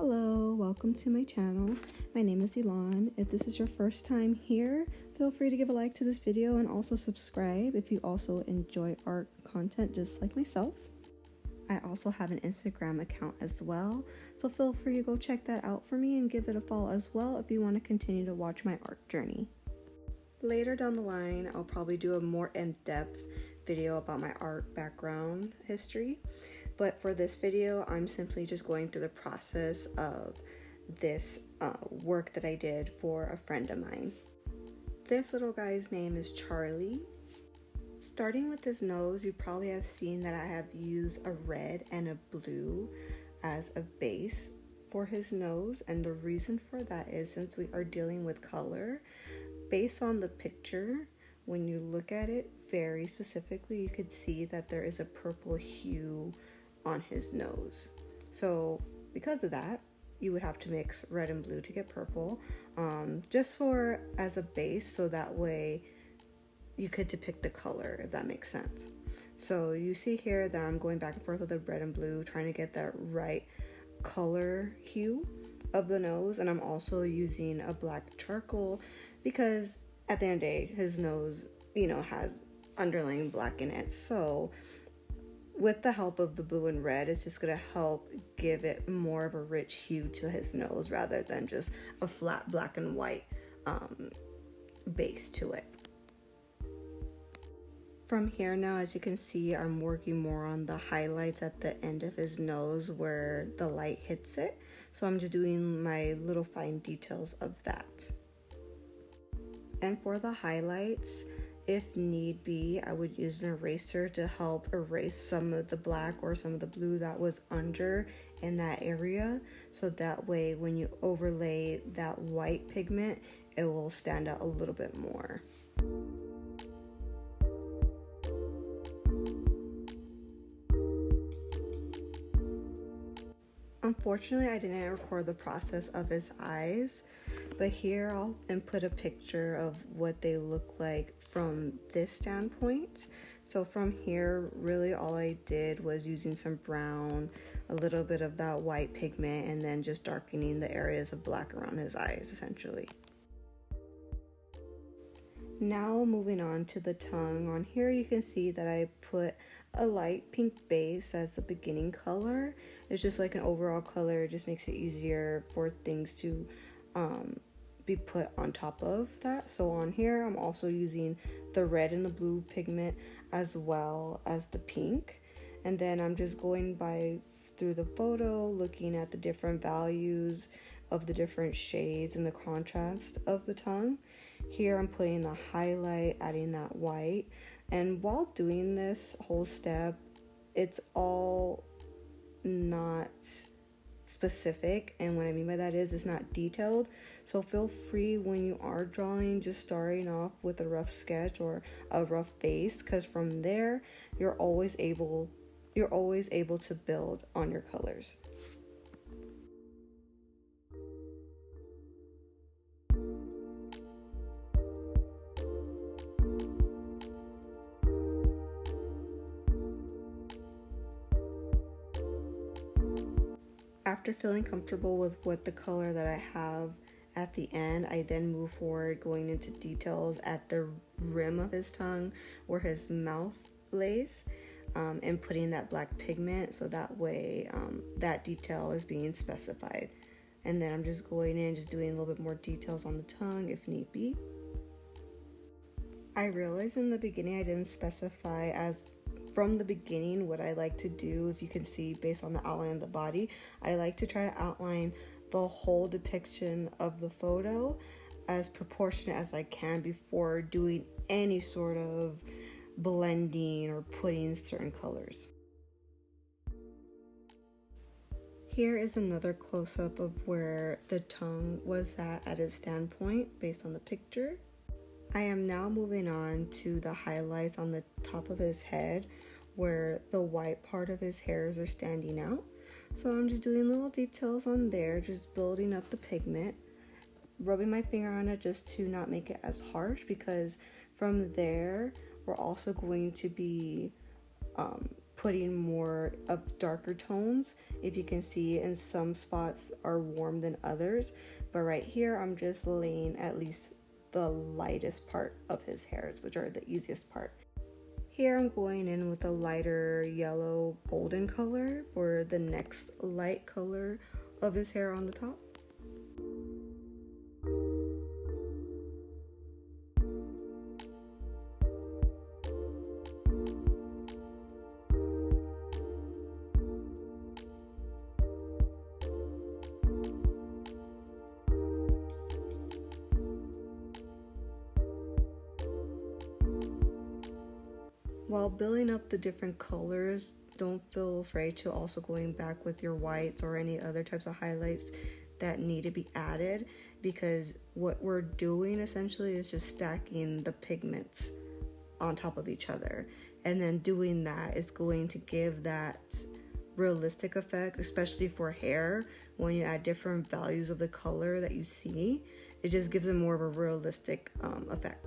Hello, welcome to my channel. My name is Elon. If this is your first time here, feel free to give a like to this video and also subscribe if you also enjoy art content just like myself. I also have an Instagram account as well, so feel free to go check that out for me and give it a follow as well if you want to continue to watch my art journey. Later down the line, I'll probably do a more in-depth video about my art background history. But for this video, I'm simply just going through the process of this work that I did for a friend of mine. This little guy's name is Charlie. Starting with his nose, you probably have seen that I have used a red and a blue as a base for his nose. And the reason for that is since we are dealing with color, based on the picture, when you look at it very specifically, you could see that there is a purple hue on his nose. So because of that, you would have to mix red and blue to get purple, just for as a base, so that way you could depict the color, if that makes sense. So you see here that I'm going back and forth with the red and blue, trying to get that right color hue of the nose. And I'm also using a black charcoal because at the end of the day, his nose, has underlying black in it. So with the help of the blue and red, it's just going to help give it more of a rich hue to his nose rather than just a flat black and white base to it. From here now, as you can see, I'm working more on the highlights at the end of his nose where the light hits it. So I'm just doing my little fine details of that. And for the highlights, if need be, I would use an eraser to help erase some of the black or some of the blue that was under in that area. So that way, when you overlay that white pigment, it will stand out a little bit more. Unfortunately, I didn't record the process of his eyes, but here I'll input a picture of what they look like from this standpoint. So from here, really all I did was using some brown, a little bit of that white pigment, and then just darkening the areas of black around his eyes, essentially. Now moving on to the tongue. On here you can see that I put a light pink base as the beginning color. It's just like an overall color. It just makes it easier for things to be put on top of that. So on here I'm also using the red and the blue pigment as well as the pink, and then I'm just going through the photo, looking at the different values of the different shades and the contrast of the tongue. Here I'm putting the highlight, adding that white, and while doing this whole step, it's all not specific, and what I mean by that is it's not detailed. So feel free when you are drawing, just starting off with a rough sketch or a rough base, because from there you're always able to build on your colors. After feeling comfortable with what the color that I have at the end, I then move forward going into details at the rim of his tongue where his mouth lays, and putting that black pigment so that way that detail is being specified. And then I'm just going in, just doing a little bit more details on the tongue if need be. I realized in the beginning I didn't specify as from the beginning what I like to do. If you can see based on the outline of the body, I like to try to outline the whole depiction of the photo as proportionate as I can before doing any sort of blending or putting certain colors. Here is another close-up of where the tongue was at its standpoint based on the picture. I am now moving on to the highlights on the top of his head where the white part of his hairs are standing out. So I'm just doing little details on there, just building up the pigment, rubbing my finger on it just to not make it as harsh, because from there we're also going to be putting more of darker tones. If you can see, in some spots are warm than others, but right here I'm just laying at least the lightest part of his hairs, which are the easiest part. Here I'm going in with a lighter yellow golden color for the next light color of his hair on the top. While building up the different colors, don't feel afraid to also going back with your whites or any other types of highlights that need to be added, because what we're doing essentially is just stacking the pigments on top of each other, and then doing that is going to give that realistic effect, especially for hair. When you add different values of the color that you see, it just gives it more of a realistic effect.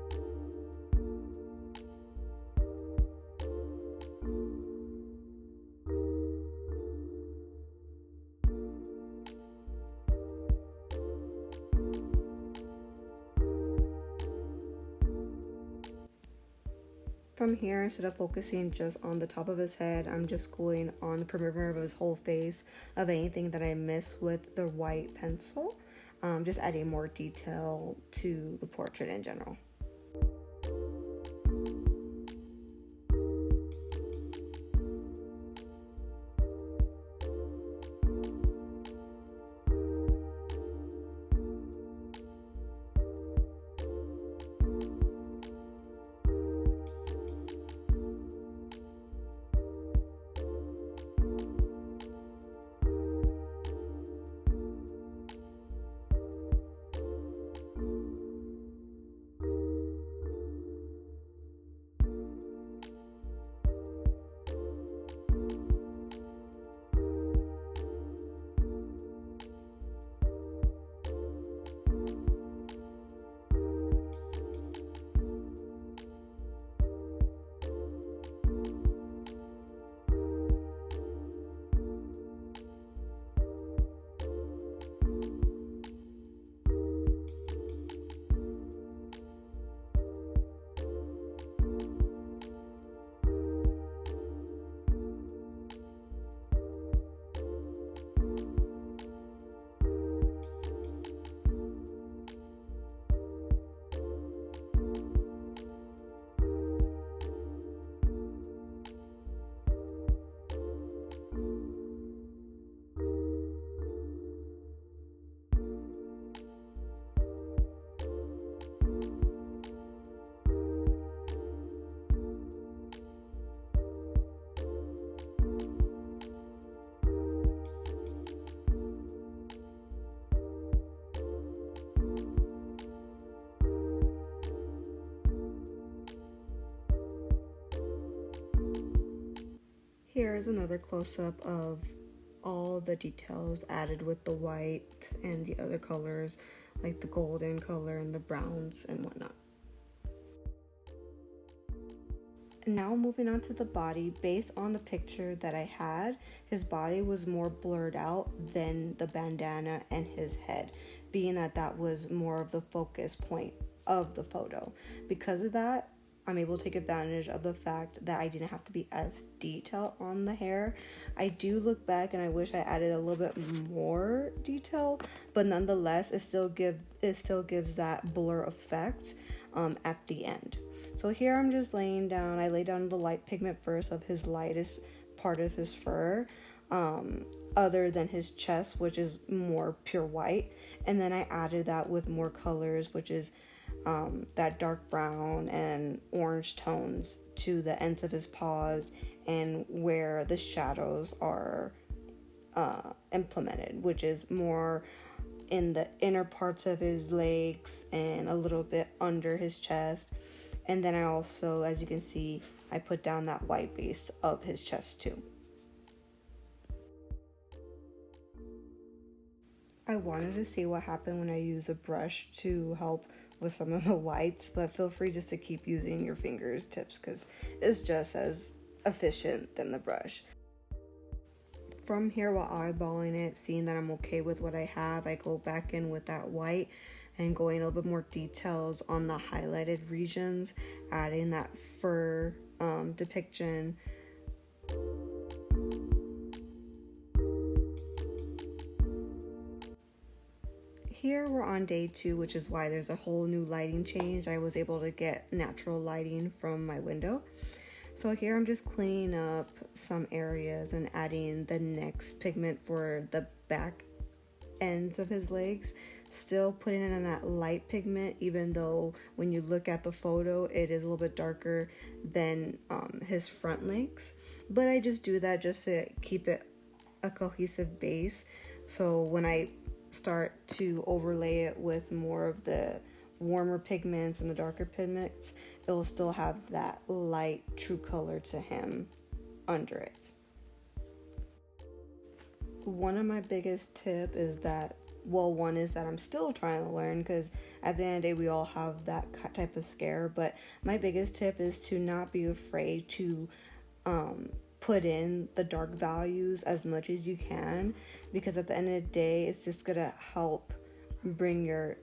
From here, instead of focusing just on the top of his head, I'm just going on the perimeter of his whole face of anything that I miss with the white pencil, just adding more detail to the portrait in general. Here is another close-up of all the details added with the white and the other colors, like the golden color and the browns and whatnot. And now moving on to the body, based on the picture that I had, his body was more blurred out than the bandana and his head, being that that was more of the focus point of the photo. Because of that, I'm able to take advantage of the fact that I didn't have to be as detailed on the hair. I do look back and I wish I added a little bit more detail, but nonetheless, it still gives that blur effect at the end. So here I'm just laying down, I lay down the light pigment first of his lightest part of his fur, other than his chest, which is more pure white, and then I added that with more colors, which is that dark brown and orange tones to the ends of his paws and where the shadows are implemented, which is more in the inner parts of his legs and a little bit under his chest. And then I also, as you can see, I put down that white base of his chest too. I wanted to see what happened when I use a brush to help with some of the whites, but feel free just to keep using your fingertips because it's just as efficient than the brush. From here, while eyeballing it, seeing that I'm okay with what I have, I go back in with that white and going a little bit more details on the highlighted regions, adding that fur depiction. Here we're on day 2, which is why there's a whole new lighting change. I was able to get natural lighting from my window. So here I'm just cleaning up some areas and adding the next pigment for the back ends of his legs. Still putting it in that light pigment, even though when you look at the photo it is a little bit darker than his front legs. But I just do that just to keep it a cohesive base. So when I start to overlay it with more of the warmer pigments and the darker pigments, it will still have that light true color to him under it. One of my biggest tip is that, well, one is that I'm still trying to learn, because at the end of the day we all have that type of scare, but my biggest tip is to not be afraid to put in the dark values as much as you can, because at the end of the day it's just gonna help bring your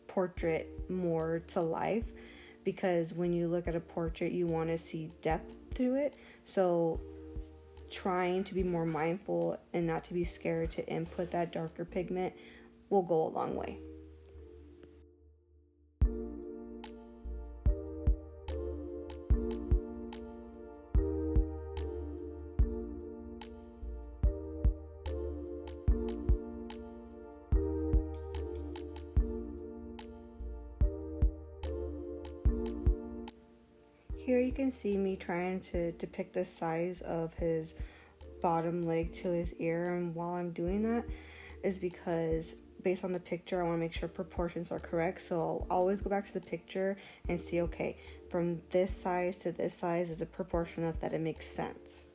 portrait more to life. Because when you look at a portrait, you want to see depth to it. So trying to be more mindful and not to be scared to input that darker pigment will go a long way. Here you can see me trying to depict the size of his bottom leg to his ear, and while I'm doing that is because based on the picture I want to make sure proportions are correct. So I'll always go back to the picture and see, okay, from this size to this size, is it proportional enough that it makes sense?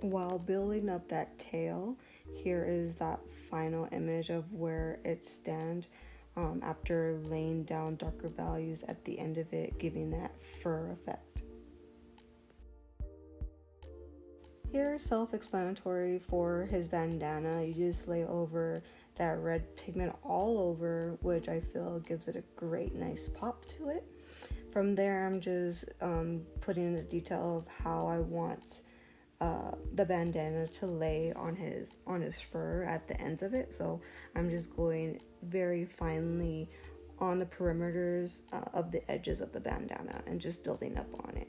While building up that tail, here is that final image of where it stands after laying down darker values at the end of it, giving that fur effect. Here, self-explanatory for his bandana, you just lay over that red pigment all over, which I feel gives it a great nice pop to it. From there, I'm just putting in the detail of how I want the bandana to lay on his fur at the ends of it. So I'm just going very finely on the perimeters of the edges of the bandana and just building up on it.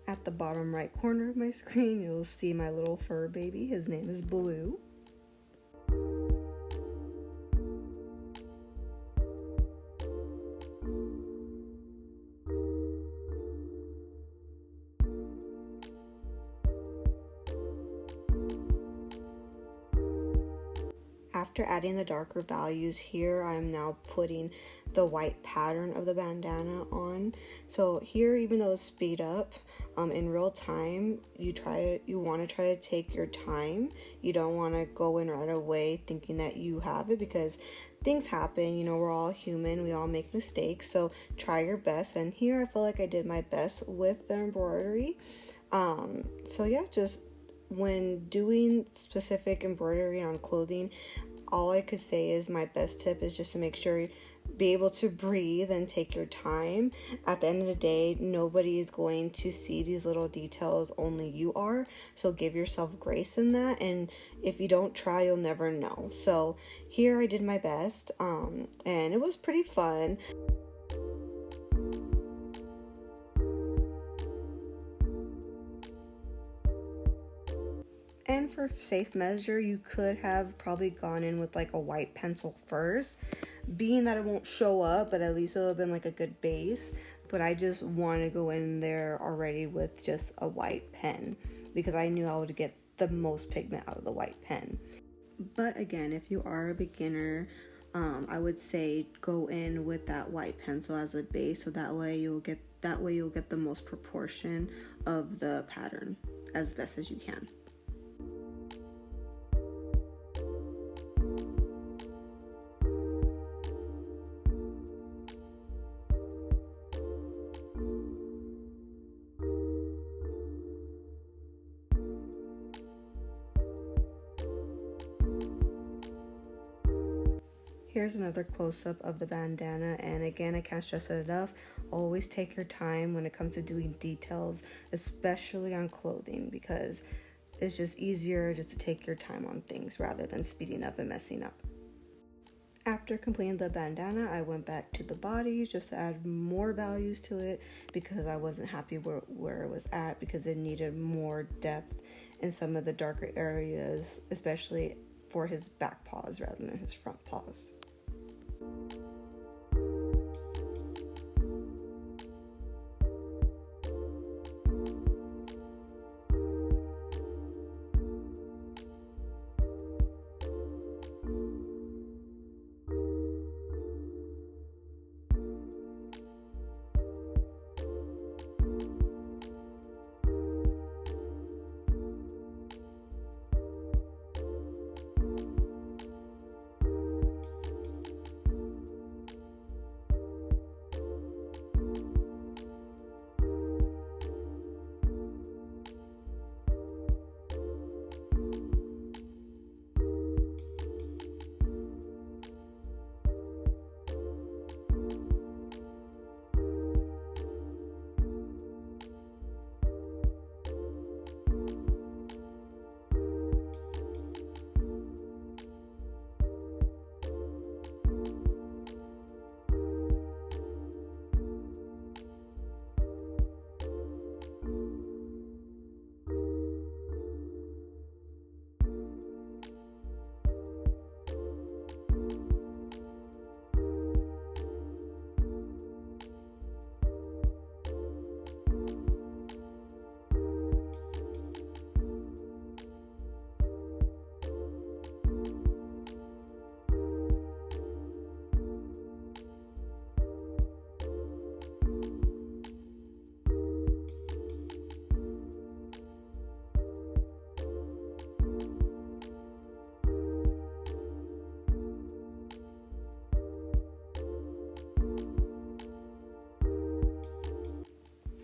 At the bottom right corner of my screen, you'll see my little fur baby. His name is Blue. After adding the darker values here, I'm now putting the white pattern of the bandana on. So here, even though it's speed up, in real time, you want to try to take your time. You don't want to go in right away thinking that you have it, because things happen, you know, we're all human, we all make mistakes, so try your best. And here I feel like I did my best with the embroidery. So yeah, just when doing specific embroidery on clothing, all I could say is my best tip is just to make sure be able to breathe and take your time. At the end of the day, nobody is going to see these little details, only you are. So give yourself grace in that, and if you don't try, you'll never know. So here I did my best, and it was pretty fun. And for safe measure, you could have probably gone in with like a white pencil first, being that it won't show up, but at least it'll have been like a good base. But I just want to go in there already with just a white pen because I knew I would get the most pigment out of the white pen. But again, if you are a beginner, I would say go in with that white pencil as a base, so that way you'll get the most proportion of the pattern as best as you can. Here's another close-up of the bandana, and again, I can't stress it enough, always take your time when it comes to doing details, especially on clothing, because it's just easier just to take your time on things rather than speeding up and messing up. After completing the bandana, I went back to the body just to add more values to it because I wasn't happy where it was at, because it needed more depth in some of the darker areas, especially for his back paws rather than his front paws.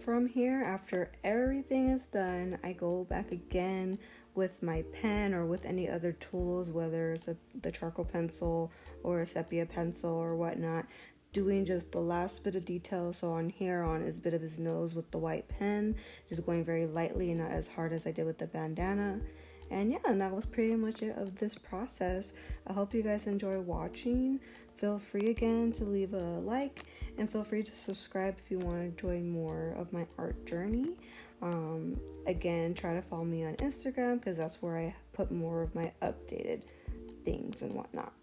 From here, after everything is done, I go back again with my pen or with any other tools, whether it's the charcoal pencil or a sepia pencil or whatnot, doing just the last bit of detail. So on here, on his bit of his nose with the white pen, just going very lightly and not as hard as I did with the bandana. And yeah, and that was pretty much it of this process. I hope you guys enjoy watching. Feel free again to leave a like, and feel free to subscribe if you want to join more of my art journey. Again, try to follow me on Instagram because that's where I put more of my updated things and whatnot.